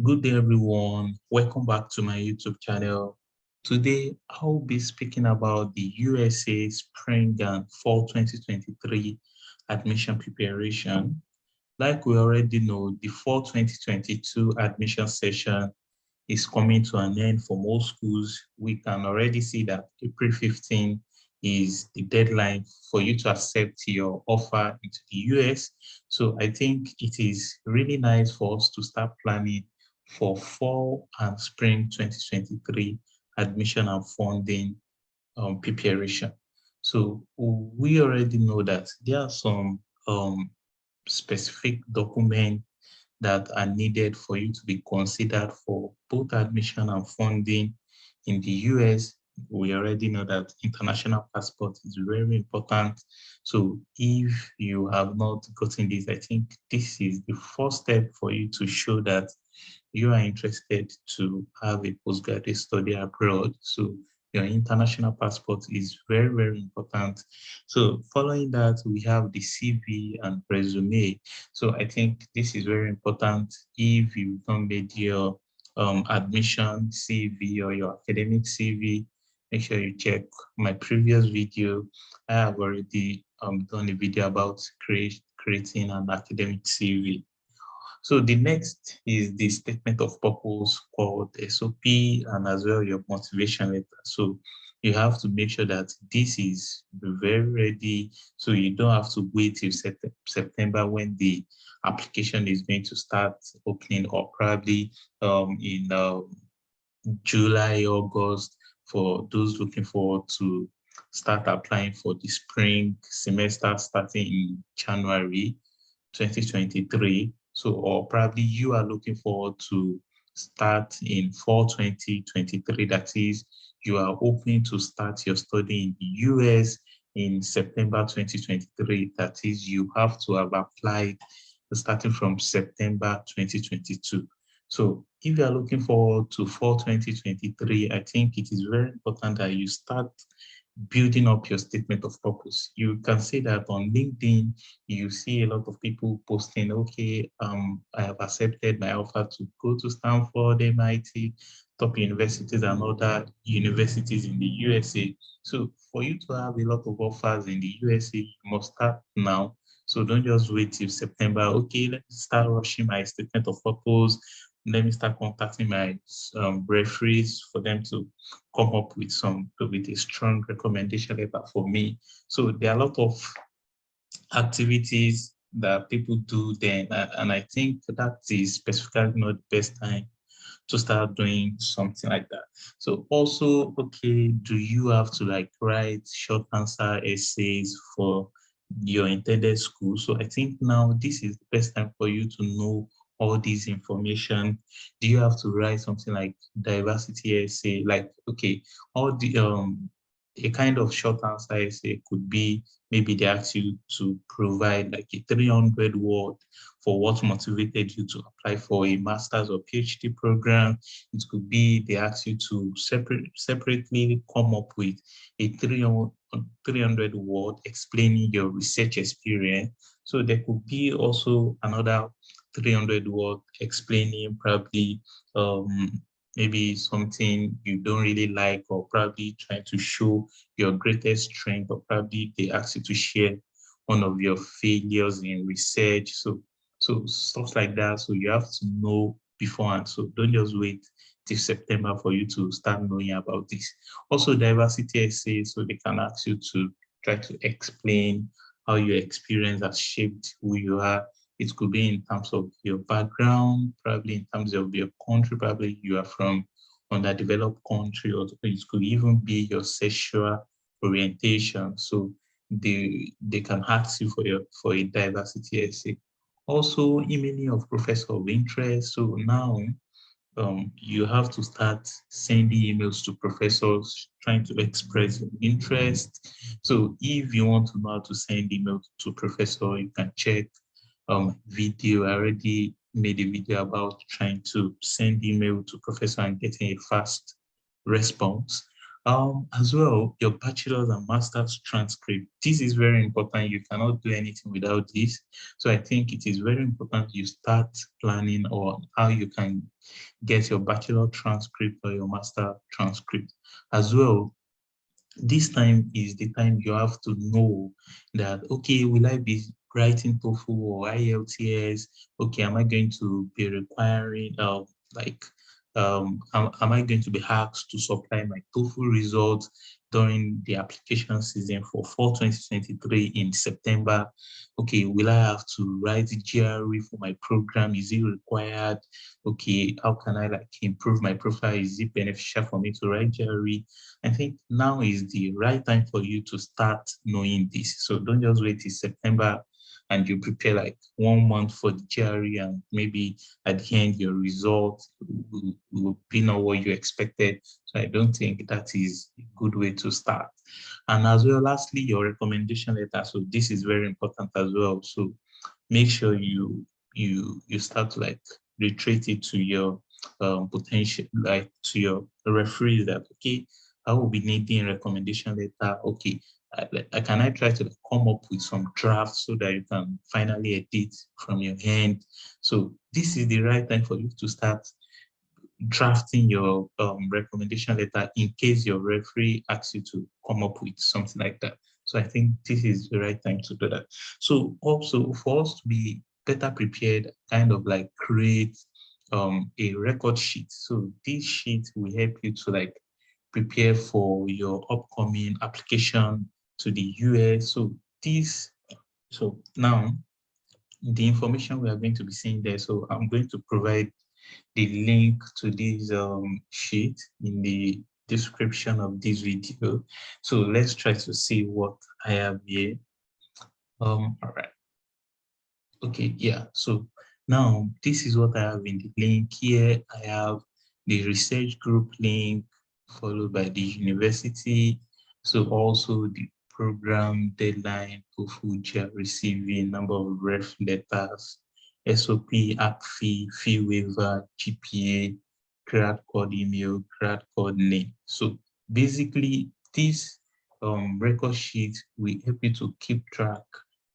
Good day, everyone. Welcome back to my YouTube channel. Today, I'll be speaking about the USA Spring and Fall 2023 admission preparation. Like we already know, the Fall 2022 admission session is coming to an end for most schools. We can already see that April 15 is the deadline for you to accept your offer into the US. So I think it is really nice for us to start planning for fall and spring 2023 admission and funding preparation. So we already know that there are some specific documents that are needed for you to be considered for both admission and funding in the US. We already know that international passport is very important. So if you have not gotten this, I think this is the first step for you to show that you are interested to have a postgraduate study abroad. So your international passport is very, very important. So following that, we have the CV and resume. So I think this is very important if you've done made your admission CV or your academic CV. Make sure you check my previous video. I have already done a video about creating an academic CV. So the next is the statement of purpose called SOP and as well your motivation letter. So you have to make sure that this is very ready so you don't have to wait till September when the application is going to start opening or probably in July, August for those looking forward to start applying for the spring semester starting in January 2023. So, or probably you are looking forward to start in fall 2023. That is, you are hoping to start your study in the US in September 2023. That is, you have to have applied starting from September 2022. So if you are looking forward to fall 2023, I think it is very important that you start building up your statement of purpose. You can see that on LinkedIn, you see a lot of people posting, okay, I have accepted my offer to go to Stanford, MIT, top universities and other universities in the USA. So for you to have a lot of offers in the USA, you must start now. So don't just wait till September. Okay, let me start rushing my statement of purpose. Let me start contacting my referees for them to come up with a strong recommendation letter for me. So there are a lot of activities that people do then, and I think that is specifically not the best time to start doing something like that. So also, okay, do you have to like write short answer essays for your intended school? So I think now this is the best time for you to know all this information. Do you have to write something like diversity essay? Like, okay, all the a kind of short answer essay could be maybe they ask you to provide like a 300 word for what motivated you to apply for a master's or PhD program. It could be they ask you to separately come up with a 300 word explaining your research experience. So there could be also another 300 word explaining probably maybe something you don't really like, or probably trying to show your greatest strength, or probably they ask you to share one of your failures in research. So stuff like that. So you have to know beforehand. So don't just wait till September for you to start knowing about this. Also, diversity essays, so they can ask you to try to explain how your experience has shaped who you are. It could be in terms of your background, probably in terms of your country, probably you are from underdeveloped country, or it could even be your sexual orientation. So they can ask you for a diversity essay. Also, emailing of professor of interest. So now you have to start sending emails to professors trying to express interest. So if you want to know how to send emails to professor, you can check video. I already made a video about trying to send email to professor and getting a fast response. As well, your bachelor's and master's transcript. This is very important. You cannot do anything without this. So I think it is very important you start planning on how you can get your bachelor transcript or your master transcript. As well, this time is the time you have to know that, okay, will I be writing TOEFL or IELTS? Okay, am I going to be requiring, like, am I going to be asked to supply my TOEFL results during the application season for fall 2023 in September? Okay, will I have to write GRE for my program? Is it required? Okay, how can I like improve my profile? Is it beneficial for me to write GRE? I think now is the right time for you to start knowing this. So don't just wait till September and you prepare like 1 month for the GRE, and maybe at the end your result will be not what you expected. So I don't think that is a good way to start. And as well, lastly, your recommendation letter. So this is very important as well. So make sure you start to like retreat it to your potential, like to your referee, that okay, I will be needing a recommendation letter. Okay, can I try to like come up with some drafts so that you can finally edit from your hand? So this is the right time for you to start drafting your recommendation letter in case your referee asks you to come up with something like that. So I think this is the right time to do that. So also for us to be better prepared, kind of like create a record sheet. So this sheet will help you to like prepare for your upcoming application to the US. So now the information we are going to be seeing there. So I'm going to provide the link to this sheet in the description of this video. So let's try to see what I have here. All right. Okay, yeah. So now this is what I have in the link here. I have the research group link followed by the university. So also the program deadline, TOEFL receiving number of ref letters, SOP, app fee waiver, GPA, grad code email, grad code name. So basically this record sheet will help you to keep track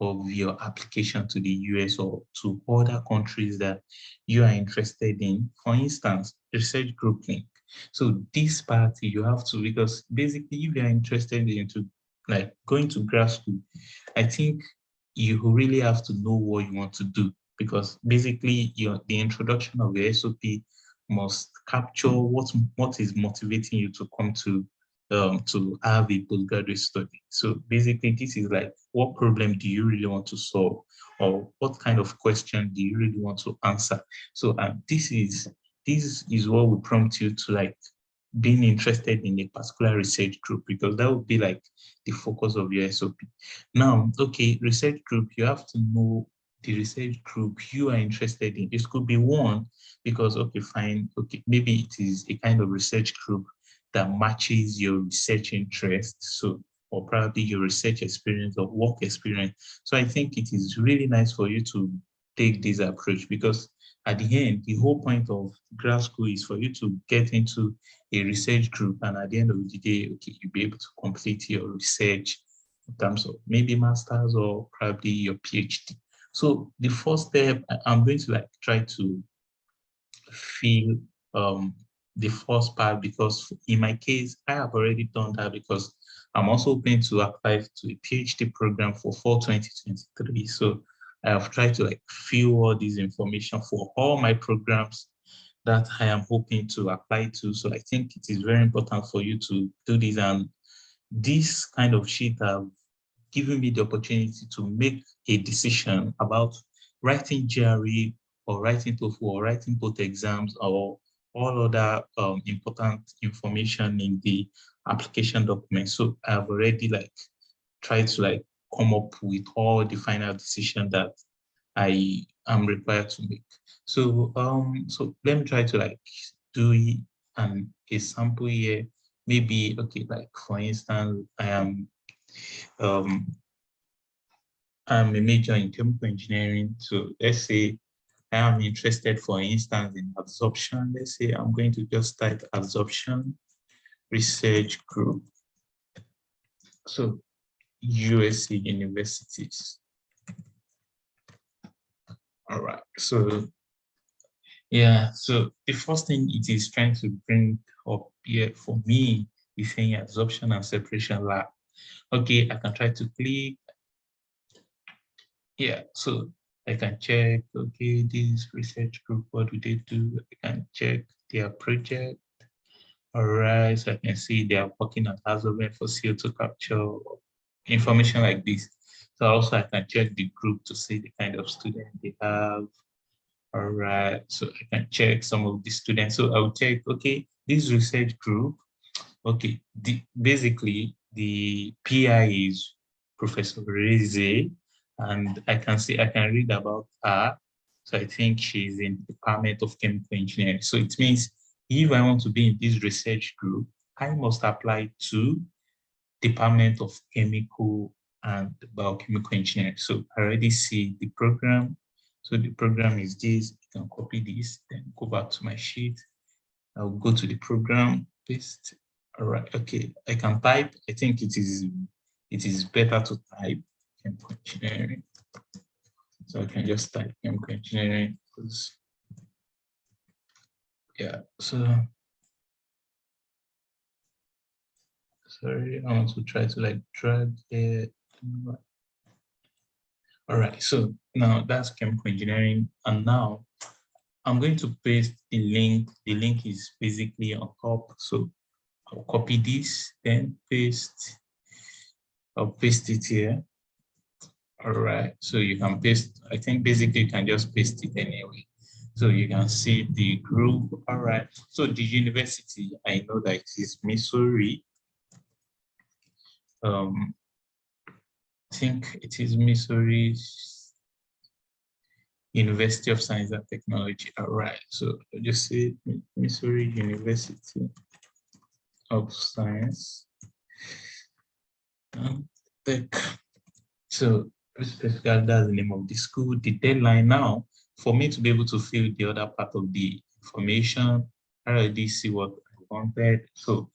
of your application to the US or to other countries that you are interested in. For instance, research group link. So this part you have to, because basically if you are interested into like going to grad school, I think you really have to know what you want to do, because basically the introduction of your SOP must capture what is motivating you to have a postgraduate study. So basically, this is like, what problem do you really want to solve, or what kind of question do you really want to answer? So this is what will prompt you to like being interested in a particular research group, because that would be like the focus of your SOP. Now, okay, research group, you have to know the research group you are interested in. This could be one because, okay, fine, okay, maybe it is a kind of research group that matches your research interest. So, or probably your research experience or work experience. So I think it is really nice for you to take this approach, because at the end, the whole point of grad school is for you to get into a research group, and at the end of the day, okay, you'll be able to complete your research in terms of maybe masters or probably your PhD. So the first step, I'm going to like try to fill the first part, because in my case, I have already done that, because I'm also hoping to apply to a PhD program for fall 2023. So I have tried to like fill all this information for all my programs that I am hoping to apply to. So I think it is very important for you to do this. And this kind of sheet have given me the opportunity to make a decision about writing GRE or writing TOEFL or writing both exams or all other important information in the application document. So I've already like tried to like come up with all the final decision that I am required to make. So let me try to like do a sample here. Maybe okay, like for instance, um I'm a major in chemical engineering. So let's say I am interested, for instance, in absorption. Let's say I'm going to just type absorption. research group. So USA universities. All right. So yeah, so the first thing it is trying to bring up here for me is saying absorption and separation lab. Okay, I can try to click. Yeah, so I can check, okay, this research group, what do they do? I can check their project. All right, so I can see they are working on absorbent for CO2 capture, information like this. So also I can check the group to see the kind of student they have. All right, so I can check some of the students. So I'll check, okay, this research group, okay, basically the PI is Professor Reze, and I can read about her. So I think she's in the Department of Chemical Engineering. So it means if I want to be in this research group, I must apply to Department of Chemical and Biochemical Engineering. So I already see the program. So the program is this. I can copy this, then go back to my sheet. I'll go to the program, paste. All right, okay. I can type. I think it is better to type chemical engineering. So I can just type chemical engineering because yeah, so sorry, I want to try to like drag it. All right, so now that's chemical engineering. And now I'm going to paste the link. The link is basically on top. So I'll copy this, then paste. I'll paste it here. All right, so you can paste, I think basically you can just paste it anyway. So you can see the group. All right, so the university, I know that it is Missouri. I think it is Missouri University of Science and Technology. All right, so just say Missouri University of Science and Tech. So specifically, that's the name of the school. The deadline now, for me to be able to fill the other part of the information, I already see what I wanted. So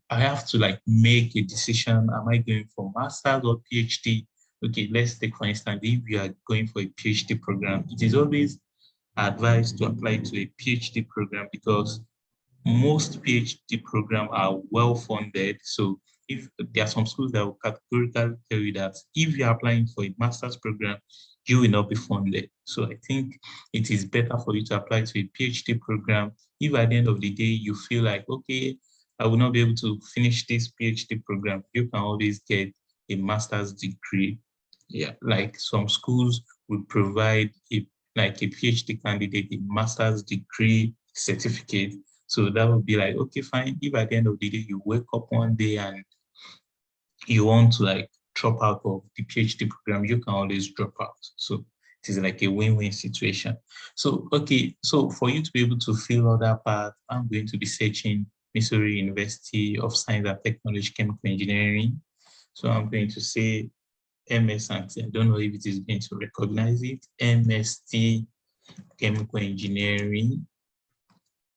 I have to like make a decision. Am I going for master's or PhD? Okay, let's take for instance, if you are going for a PhD program, it is always advised to apply to a PhD program because most PhD programs are well funded. So if there are some schools that will categorically tell you that if you're applying for a master's program, you will not be funded. So I think it is better for you to apply to a PhD program. If at the end of the day you feel like, okay, I will not be able to finish this PhD program, you can always get a master's degree. Yeah, like some schools would provide like a PhD candidate a master's degree certificate. So that would be like, okay, fine. If at the end of the day you wake up one day and you want to like drop out of the PhD program, you can always drop out. So it is like a win-win situation. So, okay, so for you to be able to fill all that part, I'm going to be searching Missouri University of Science and Technology, Chemical Engineering. So I'm going to say MS&T. I don't know if it is going to recognize it. MST, Chemical Engineering,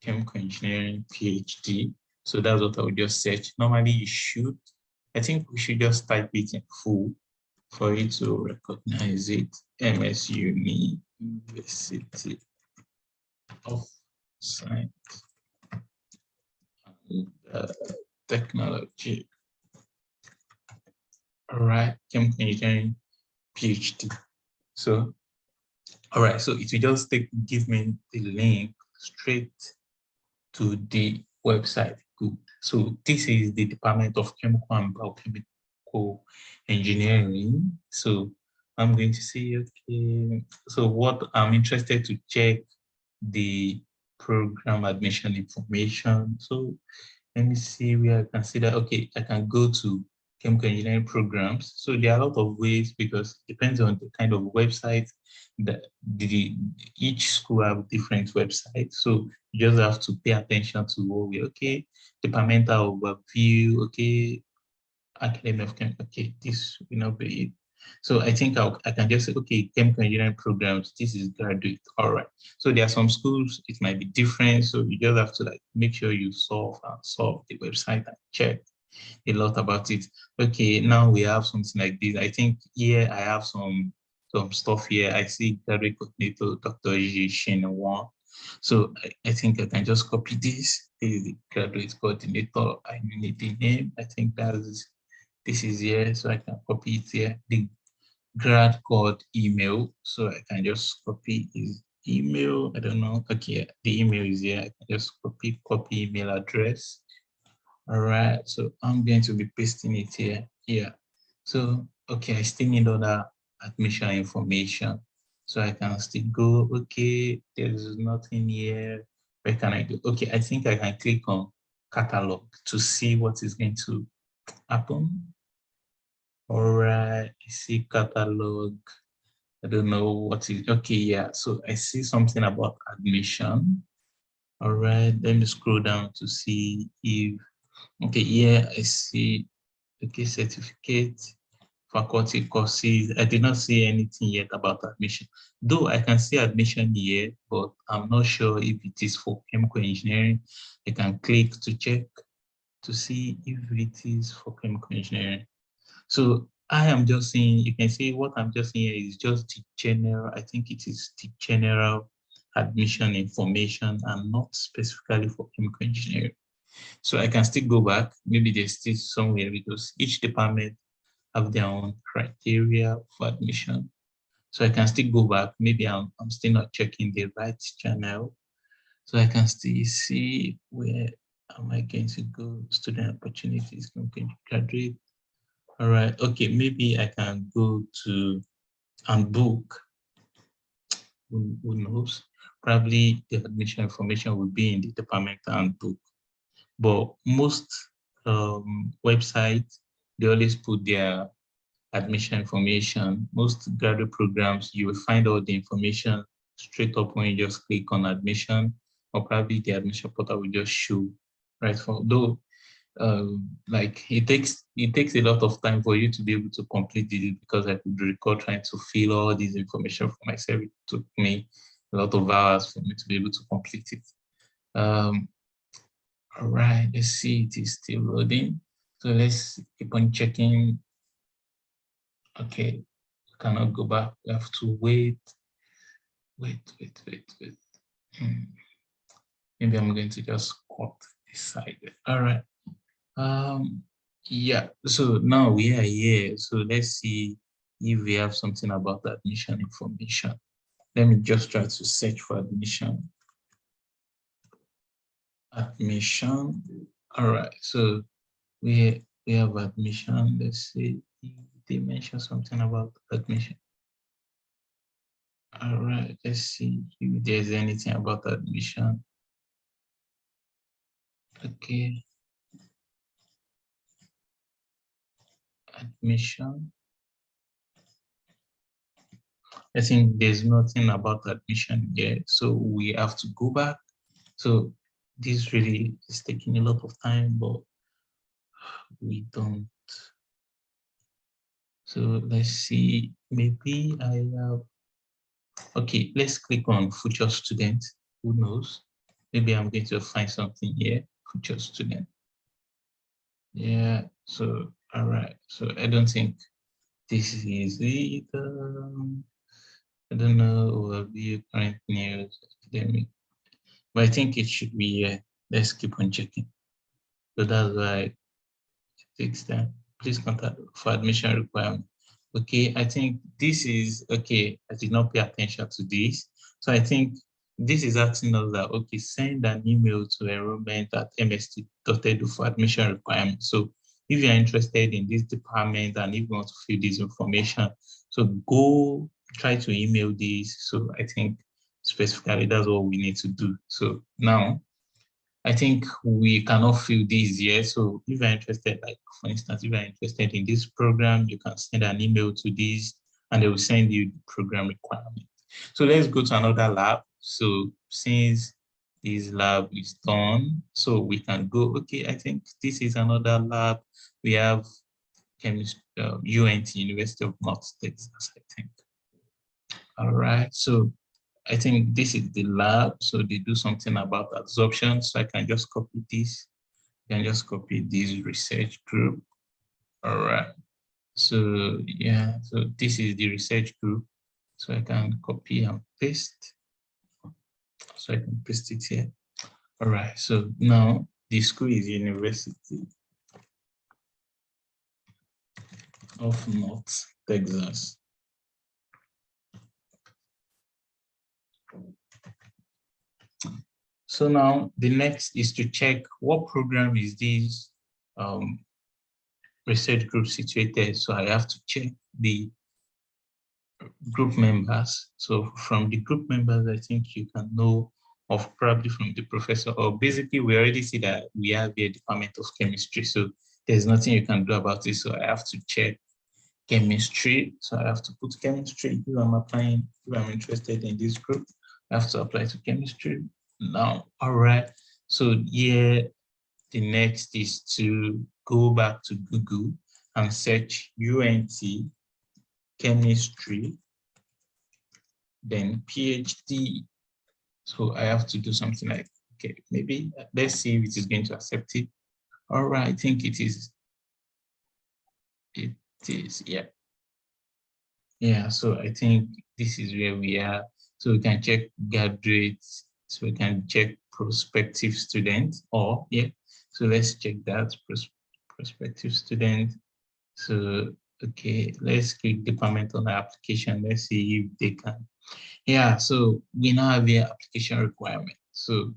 PhD. So that's what I would just search. Normally you should, I think we should just type it in full for it to recognize it. MS University of Science and Technology. All right, chemical engineering, PhD. So, all right, so it will just give me the link straight to the website. Good. So this is the Department of Chemical and Biochemical Engineering. So I'm going to say, okay, so what I'm interested to check the program admission information. So let me see where I can see that. Okay, I can go to chemical engineering programs. So there are a lot of ways because it depends on the kind of website that each school have different websites. So you just have to pay attention to what we okay, departmental overview, okay, academy of chemical, okay, this will not be it. So I think I can just say, okay, chemical engineering programs, this is graduate. All right. So there are some schools, it might be different. So you just have to like make sure you solve the website and check a lot about it. Okay, now we have something like this. I think here I have some stuff here. I see graduate coordinator, Dr. Shin Wang. So I think I can just copy this. This is the graduate coordinator. I need the name. I think this is here, so I can copy it here. The grad code email, so I can just copy his email. I don't know. Okay, the email is here. I can just copy email address. All right, so I'm going to be pasting it here. Yeah. So, okay, I still need other admission information. So I can still go, okay, there's nothing here. Where can I do? Okay, I think I can click on catalog to see what is going to happen. All right, I see catalog. I don't know what is, okay, yeah. So I see something about admission. All right, let me scroll down to see if, okay, yeah, I see, okay, certificate, faculty courses. I did not see anything yet about admission. Though I can see admission here, but I'm not sure if it is for chemical engineering. I can click to check to see if it is for chemical engineering. So I am just saying, you can see what I'm just saying here is just the general, I think it is the general admission information and not specifically for chemical engineering. So I can still go back. Maybe there's still somewhere because each department have their own criteria for admission. So I can still go back. Maybe I'm still not checking the right channel. So I can still see where am I going to go, student opportunities, I'm going to graduate. All right, okay, maybe I can go to and book, who knows? Probably the admission information will be in the department handbook. But most websites, they always put their admission information. Most graduate programs, you will find all the information straight up when you just click on admission, or probably the admission portal will just show right from though like it takes a lot of time for you to be able to complete it because I could record trying to fill all this information for myself. It took me a lot of hours for me to be able to complete it. Um, all right, let's see, it is still loading. So let's keep on checking. Okay, cannot go back. We have to wait. Maybe I'm going to just cut this side. All right. Yeah, so now we are here. So let's see if we have something about the admission information. Let me just try to search for admission. Admission. All right, so we have admission. Let's see if they mention something about admission. All right, let's see if there's anything about admission. Okay, admission. I think there's nothing about admission here, so we have to go back. So this really is taking a lot of time, but we don't. So let's see, maybe I have, okay, let's click on future student. Who knows? Maybe I'm going to find something here, future student. Yeah, so, all right. So I don't think this is it. I don't know, overview, current news, academic. But I think it should be here. Let's keep on checking. So that's why it takes time. Please contact for admission requirement. Okay, I think this is, okay, I did not pay attention to this. So I think this is asking us that, okay, send an email to enrollment at mst.edu for admission requirements. So if you're interested in this department and if you want to fill this information, so go try to email this. So I think specifically that's what we need to do. So now I think we cannot fill this yet. So if you're interested, like for instance, if you're interested in this program, you can send an email to this and they will send you the program requirement. So let's go to another lab. So since this lab is done, so we can go, okay, I think this is another lab. We have UNT, University of North Texas, I think. All right, so I think this is the lab. So they do something about absorption. So I can just copy this. I can just copy this research group. All right. So yeah, so this is the research group. So I can copy and paste. So I can paste it here. All right. So now the school is University of North Texas. So now the next is to check what program is this research group situated. So I have to check the group members. So from the group members, I think you can know of probably from the professor, or basically we already see that we have a department of chemistry. So there's nothing you can do about it. So I have to check chemistry. So I have to put chemistry if I'm applying, if I'm interested in this group. I have to apply to chemistry. Now, all right. So here, the next is to go back to Google and search UNT chemistry, then PhD. So I have to do something like, okay, maybe let's see if it is going to accept it. All right, I think it is. It is, yeah. Yeah, so I think this is where we are. So we can check graduates, so we can check prospective students, or yeah. So let's check that prospective student. So okay, let's click department on the application. Let's see if they can. Yeah, so we now have the application requirement. So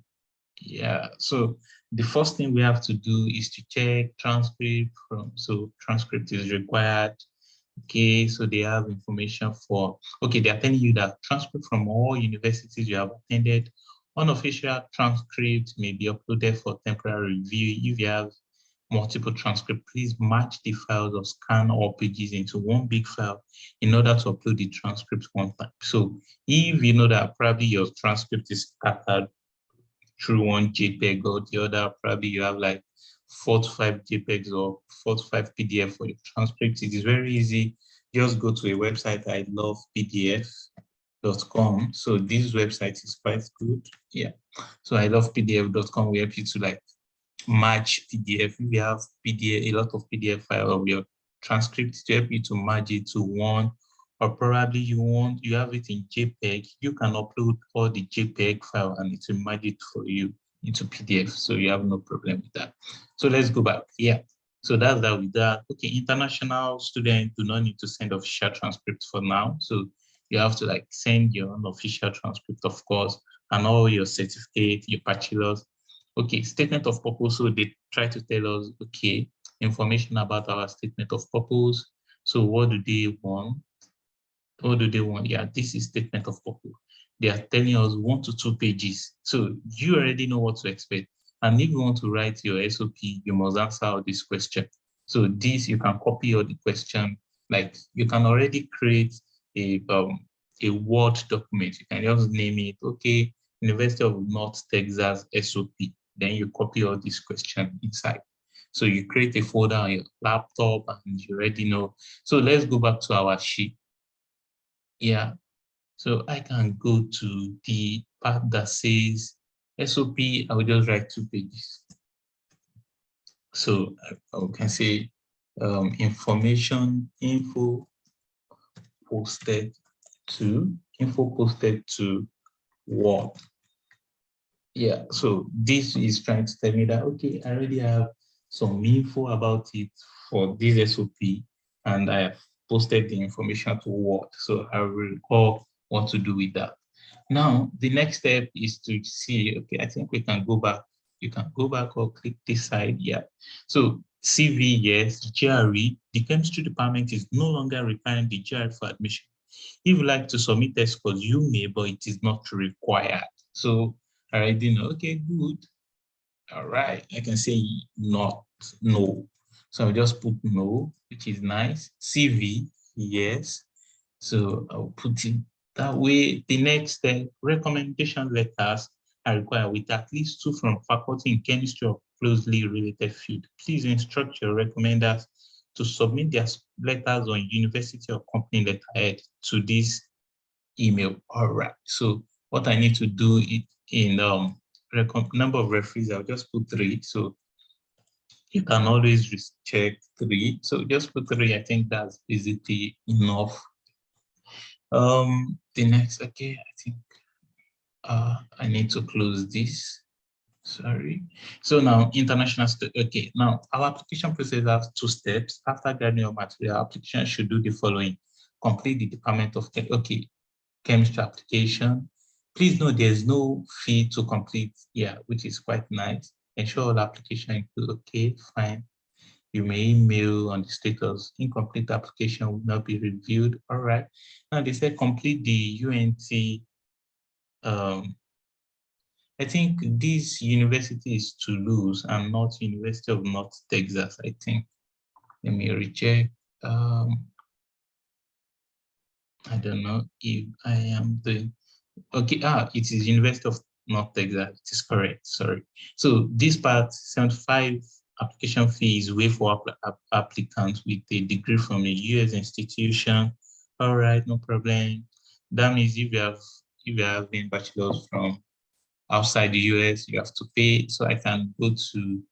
yeah, so the first thing we have to do is to check transcript from, so transcript is required. Okay, so they have information for, okay, they are telling you that transcript from all universities you have attended, unofficial transcript may be uploaded for temporary review. If you have multiple transcript, please match the files or scan all pages into one big file in order to upload the transcript one time. So if you know that probably your transcript is scattered through one JPEG or the other, probably you have like 4 to 5 JPEGs or 4 to 5 PDF for your transcript. It is very easy. Just go to a website, I love PDF.com. So this website is quite good. Yeah. So I love PDF.com. We help you to like match PDF. If you have PDF, a lot of PDF file of your transcript to help you to merge it to one, or probably you have it in JPEG, you can upload all the JPEG file and it will merge it for you into PDF. So you have no problem with that. So let's go back. Yeah. So that's that with that. Okay, international students do not need to send official transcript for now. So you have to like send your own official transcript, of course, and all your certificate, your bachelor's. Okay, statement of purpose. So they try to tell us, okay, information about our statement of purpose. So what do they want? What do they want? Yeah, this is statement of purpose. They are telling us 1 to 2 pages. So you already know what to expect. And if you want to write your SOP, you must answer all this question. So this, you can copy all the question. Like you can already create a Word document. You can just name it, okay, University of North Texas SOP. Then you copy all these questions inside. So you create a folder on your laptop and you already know. So let's go back to our sheet. Yeah, so I can go to the part that says SOP. I will just write 2 pages. So I can say information posted info posted to Word. Yeah, so this is trying to tell me that, okay, I already have some info about it for this SOP, and I have posted the information to Word. So I will recall what to do with that. Now, the next step is to see, okay, I think we can go back. You can go back or click this side, yeah. So CV, yes, GRE, the chemistry department is no longer requiring the GRE for admission. If you like to submit test scores, you may, but it is not required. So I already know, okay, good. All right, I can say not, no. So I'll just put no, which is nice. CV, yes. So I'll put it that way. The next step, recommendation letters are required with at least 2 from faculty in chemistry or closely related field. Please instruct your recommenders to submit their letters on university or company letterhead to this email. All right. So what I need to do in number of referees, I'll just put 3. So you can always check 3. So just put 3. I think that's basically enough. The next, okay, I think I need to close this. Sorry. So now international, okay, now our application process has 2 steps. After gathering your material, application should do the following: complete the Department of Chemistry application. Please note there's no fee to complete here, which is quite nice. Ensure all application include, okay, fine. You may email on the status. Incomplete application will not be reviewed. All right. Now they said complete the UNT. I think this university is Toulouse and not University of North Texas, I think. Let me recheck. I don't know if I am doing, okay, it is University of North Texas, it is correct, sorry. So this part, 75 application fee is waived for applicants with a degree from a US institution. All right, no problem. That means if you have been bachelor's from outside the US, you have to pay. So I can go to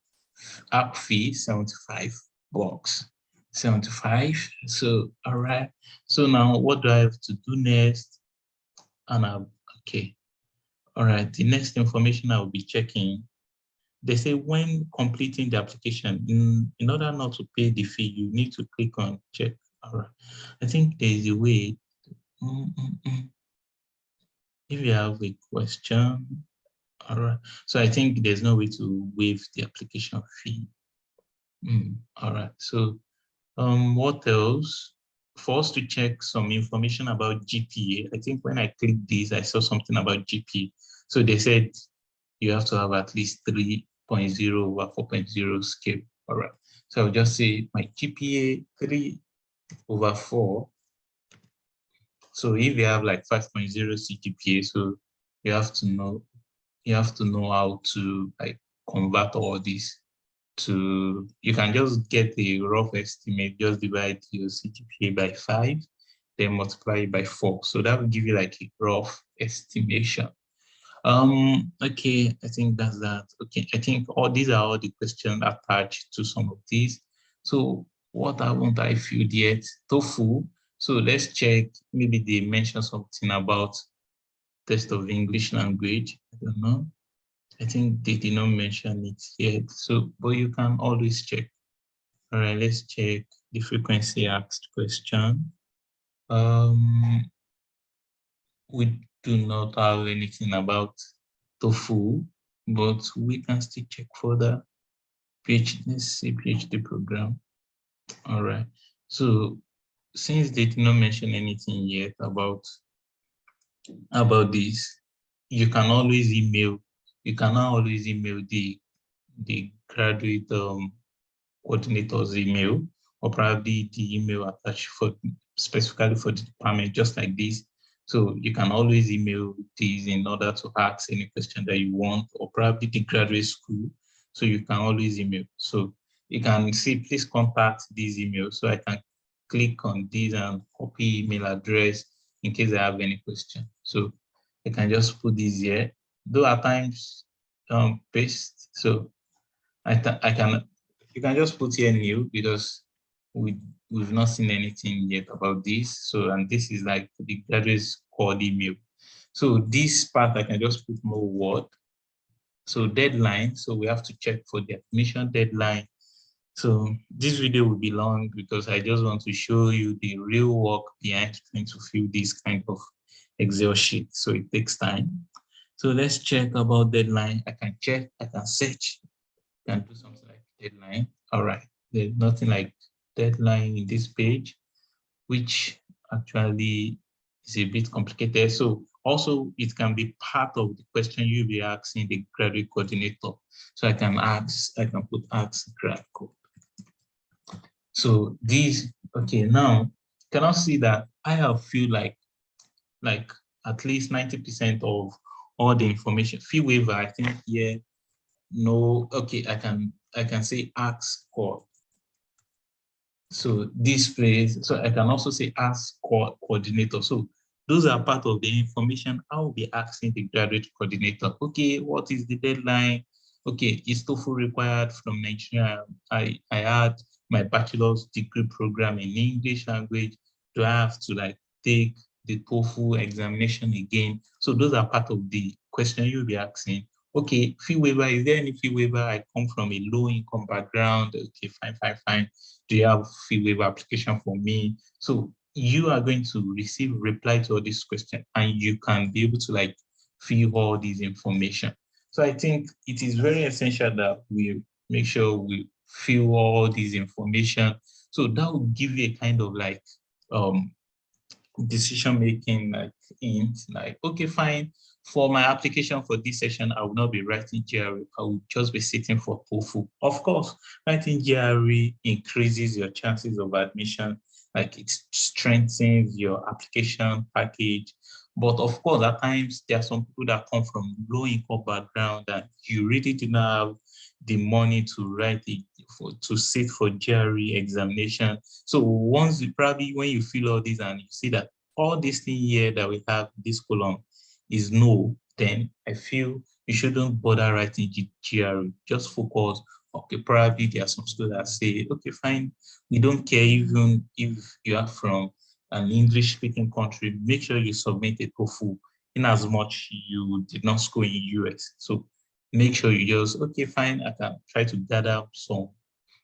app fee, $75. 75. So, all right. So now what do I have to do next? And okay. All right. The next information I will be checking. They say when completing the application, in order not to pay the fee, you need to click on check. All right. I think there is a way. If you have a question, all right. So I think there's no way to waive the application fee. All right. So what else? For us to check some information about GPA, I think when I clicked this, I saw something about GPA. So they said you have to have at least 3.0 over 4.0 scale. All right. So I'll just say my GPA 3 over 4. So if you have like 5.0 CGPA, so you have to know how to like convert all this to, you can just get a rough estimate, just divide your CGPA by 5, then multiply it by 4. So that will give you like a rough estimation. Okay, I think that's that. Okay, I think all these are all the questions attached to some of these. So what haven't I filled yet? TOEFL. So let's check, maybe they mentioned something about test of English language. I don't know. I think they did not mention it yet. So, but you can always check. All right, let's check the frequency asked question. We do not have anything about TOEFL, but we can still check further. PhD program. All right. So since they did not mention anything yet about this, you can always email. You can now always email the graduate coordinator's email, or probably the email attached for specifically for the department, just like this. So you can always email these in order to ask any question that you want, or probably the graduate school. So you can always email. So you can see, please contact these emails. So I can click on these and copy email address in case I have any question. So I can just put this here. Though at times paste. So I can, you can just put here new, because we've not seen anything yet about this. So, and this is like the graduate's code email. So this part I can just put more word. So deadline, so we have to check for the admission deadline. So this video will be long because I just want to show you the real work behind trying to fill this kind of Excel sheet. So it takes time. So let's check about deadline. I can check, I can search, can do something like deadline. All right, there's nothing like deadline in this page, which actually is a bit complicated. So also it can be part of the question you'll be asking the graduate coordinator. So I can put ask grad code. So these, okay, now can I see that I have feel like at least 90% of all the information. Fee waiver, I think here, no, okay, I can say ask code. So this place, so I can also say ask coordinator. So those are part of the information I will be asking the graduate coordinator. Okay, what is the deadline? Okay, is TOEFL required from Nigeria? I had my bachelor's degree program in English language. Do I have to like take the TOEFL examination again? So those are part of the question you'll be asking. Okay, fee waiver, is there any fee waiver? I come from a low income background. Okay, fine, fine, fine. Do you have fee waiver application for me? So you are going to receive reply to all these questions and you can be able to like fill all these information. So I think it is very essential that we make sure we fill all these information. So that will give you a kind of like um decision making like in like okay fine, for my application for this session I will not be writing GRE, I will just be sitting for TOEFL. Of course writing GRE increases your chances of admission, like it strengthens your application package. But of course at times there are some people that come from low income background and you really do not have the money to write it for to sit for GRE examination. So once you probably when you fill all this and you see that all this thing here that we have, this column is no, then I feel you shouldn't bother writing GRE. Just focus. Okay, probably there are some students that say, okay, fine, we don't care even if you are from an English speaking country, make sure you submit a TOEFL in as much you did not school in US. So make sure you just, okay, fine, I can try to gather some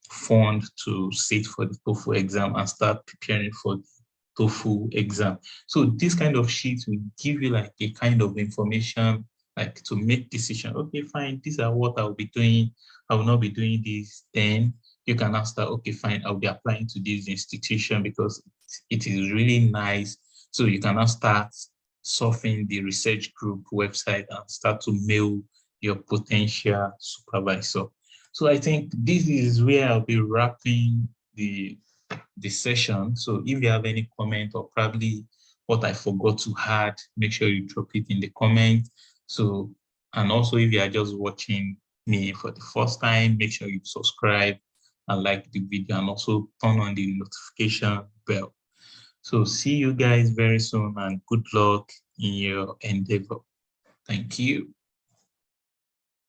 fund to sit for the TOEFL exam and start preparing for the TOEFL exam. So this kind of sheet will give you like a kind of information like to make decision. Okay, fine, these are what I'll be doing. I will not be doing this. Then you can ask that, okay, fine, I'll be applying to this institution because it is really nice. So you can now start surfing the research group website and start to mail your potential supervisor. So I think this is where I'll be wrapping the session. So if you have any comment or probably what I forgot to add, make sure you drop it in the comment. So, and also if you are just watching me for the first time, make sure you subscribe and like the video and also turn on the notification bell. So see you guys very soon and good luck in your endeavor. Thank you.